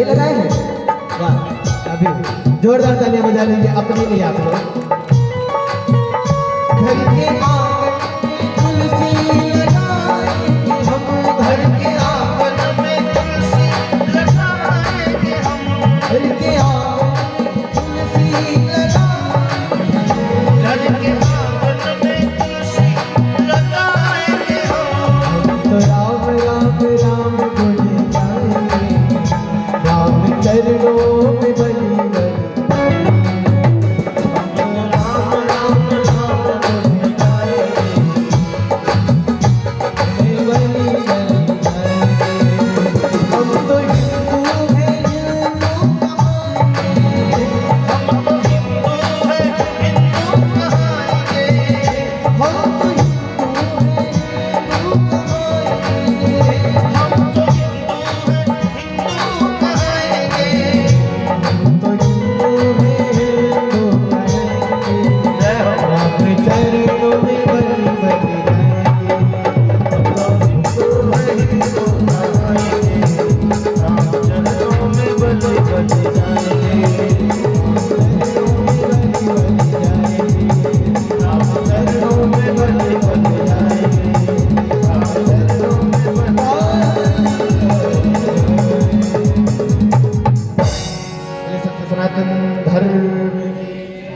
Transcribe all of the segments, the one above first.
लगाए हैं? वाह, अभी जोरदार तालियां बजा लीजिए अपने लिए आप लोग। घर के आंगन में तुलसी लगाएंगे हम, घर के आंगन में तुलसी लगाएंगे हम, घर के आंगन में तुलसी लगाएंगे, घर के आंगन में तुलसी लगाएंगे हम। तो राम राम राम बोले जाएंगे, राम चरणों में बलि बलि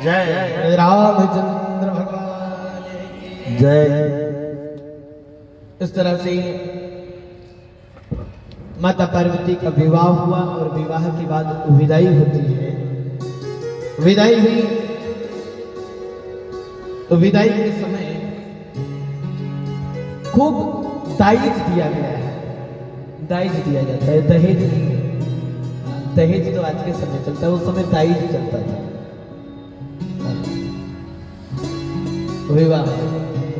जय रामचंद्र भगवान जय। इस तरह से माता पार्वती का विवाह हुआ और विवाह के बाद विदाई होती है। विदाई हुई तो विदाई के समय खूब दाइज दिया गया है। दाइज दिया जाता है, दहेज नहीं। दहेज तो आज के समय चलता है, उस समय दाइज चलता था। विवाह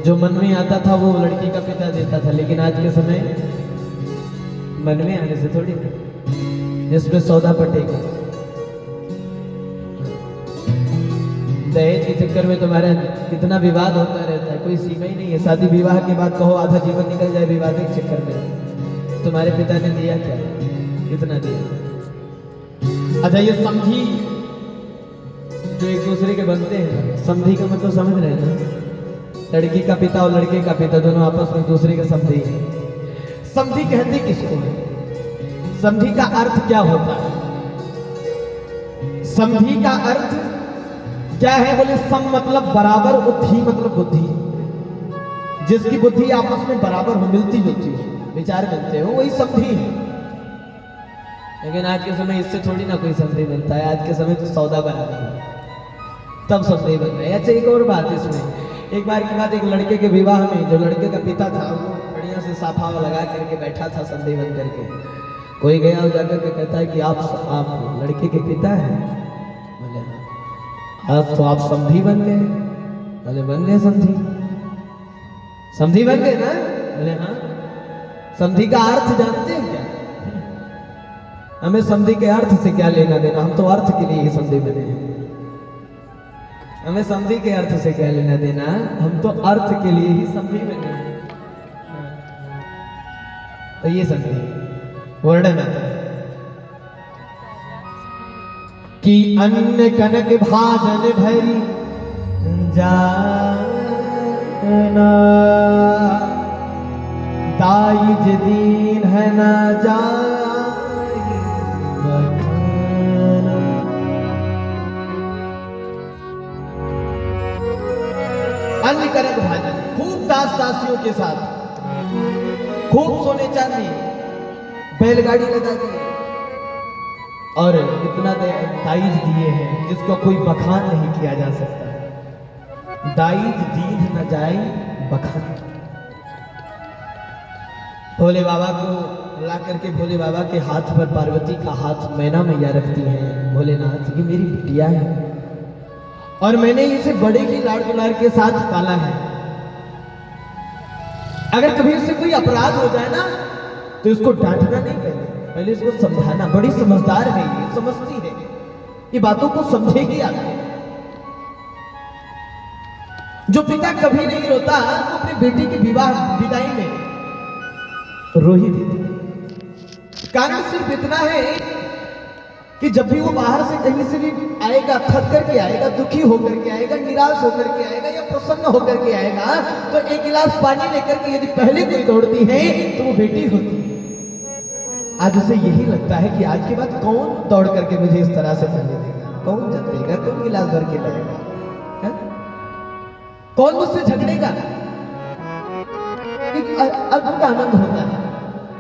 जो मन में आता था वो लड़की का पिता देता था, लेकिन आज के समय मन में आने से थोड़ी, जिसमें सौदा पटेगा। दहेज के चक्कर में तुम्हारा कितना विवाद होता रहता है, कोई सीमा ही नहीं है। शादी विवाह के बाद कहो आधा जीवन निकल जाए विवाद के चक्कर में। तुम्हारे पिता ने दिया क्या, कितना दिया? अच्छा, ये समझी जो एक दूसरे के बनते हैं, समधी का मतलब समझ रहे हैं ना? लड़की का पिता और लड़के का पिता दोनों आपस में दूसरे के समधी हैं। समधी कहते किसको है? समधी का अर्थ क्या होता है? समधी का अर्थ क्या है? बोले सम मतलब बराबर, उद्धि मतलब बुद्धि। जिसकी बुद्धि आपस में बराबर हो, मिलती जुलती हो, विचार मिलते हो, वही समधी है। लेकिन आज के समय इससे थोड़ी ना कोई समधी मिलता है। आज के समय तो सौदा बना है, तब समधी बन रहे हैं। अच्छा, एक और बात इसमें, एक बार की बात, एक लड़के के विवाह में जो लड़के का पिता था वो बढ़िया से साफा लगा करके बैठा था संधि बन करके। कोई गया और जाकर के कहता है कि आप लड़के के पिता हैं? बोले आज तो आप समधी बन गए। बोले बन गए समधी? समधी बन गए ना? बोले हाँ। समधी का अर्थ जानते हैं क्या? हमें समधी के अर्थ से क्या लेना देना, हम तो अर्थ के लिए ही समधी बने हैं। हमें समधी के अर्थ से क्या लेना देना, हम तो अर्थ के लिए ही समधी बने। तो ये समधी वर्णन आता है कि अन्न कनक भाजन भरी जाना, दाइज दीन है ना जाई बखाना। अन्न कनक भाजन, खूब दास दासियों के साथ, खूब सोने चांदी, बैलगाड़ी लगा दी और इतना दाइज दिए हैं जिसका कोई बखान नहीं किया जा सकता। दाइज दीन न जाए बखान। भोले बाबा को ला करके भोले बाबा के हाथ पर पार्वती का हाथ मैना मैया रखती है। भोलेनाथ, ये मेरी बिटिया है और मैंने इसे बड़े ही लाड़ दुलार के साथ पाला है। अगर कभी इससे कोई अपराध हो जाए ना तो इसको डांटना नहीं, पहले इसको समझाना। बड़ी समझदार है ये, समझती है, ये बातों को समझेगी आगे। जो पिता कभी नहीं रोता वो अपनी बेटी की विवाह विदाई में रो ही देता। कारण सिर्फ इतना है कि जब भी वो बाहर से कहीं से भी आएगा, थक करके आएगा, दुखी होकर के आएगा, निराश होकर के आएगा या प्रसन्न होकर के आएगा, तो एक गिलास पानी लेकर के यदि पहले कोई दौड़ती है तो वो बेटी होती है। आज उसे यही लगता है कि आज के बाद कौन दौड़ करके मुझे इस तरह से पानी देगा, कौन जल देगा, कौन गिलास भर के लाएगा, कौन मुझसे झगड़ेगा। एक अद्भुत आनंद होता है।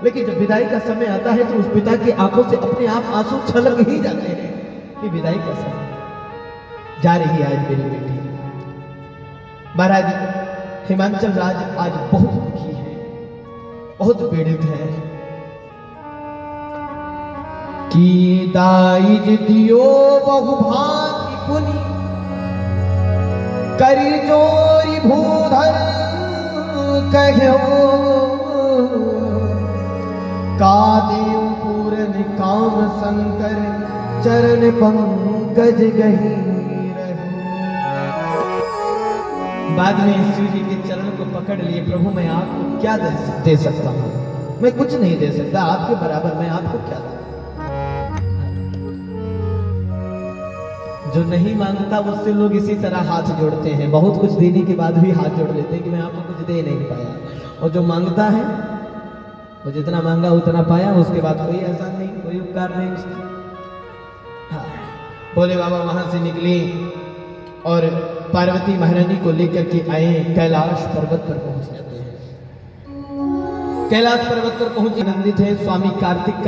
लेकिन जब विदाई का समय आता है तो उस पिता की आंखों से अपने आप आंसू छलक ही जाते हैं कि विदाई का समय जा रही है आज मेरी बेटी। महाराज हिमांचल राज आज बहुत दुखी है, बहुत पीड़ित है कि दाइज दियो बहुभागी पुनि करी जोरी भूधर कहो का देव पूरन काम शंकर चरण पंकज गही रहूं। बाद में शिव जी के चरण को पकड़ लिए, प्रभु मैं आपको क्या दे सकता हूं, मैं कुछ नहीं दे सकता, आपके बराबर मैं आपको क्या दूं। जो नहीं मांगता उससे लोग इसी तरह हाथ जोड़ते हैं, बहुत कुछ देने के बाद भी हाथ जोड़ लेते हैं कि मैं आपको कुछ दे नहीं पाया। और जो मांगता है वो जितना मांगा उतना पाया, उसके बाद कोई एहसान नहीं, कोई उपकार नहीं उसका। हाँ, भोले बाबा वहां से निकले और पार्वती महारानी को लेकर के आए, कैलाश पर्वत पर पहुंच जाते हैं। कैलाश पर्वत पर पहुंचे आनंदित है स्वामी कार्तिकेय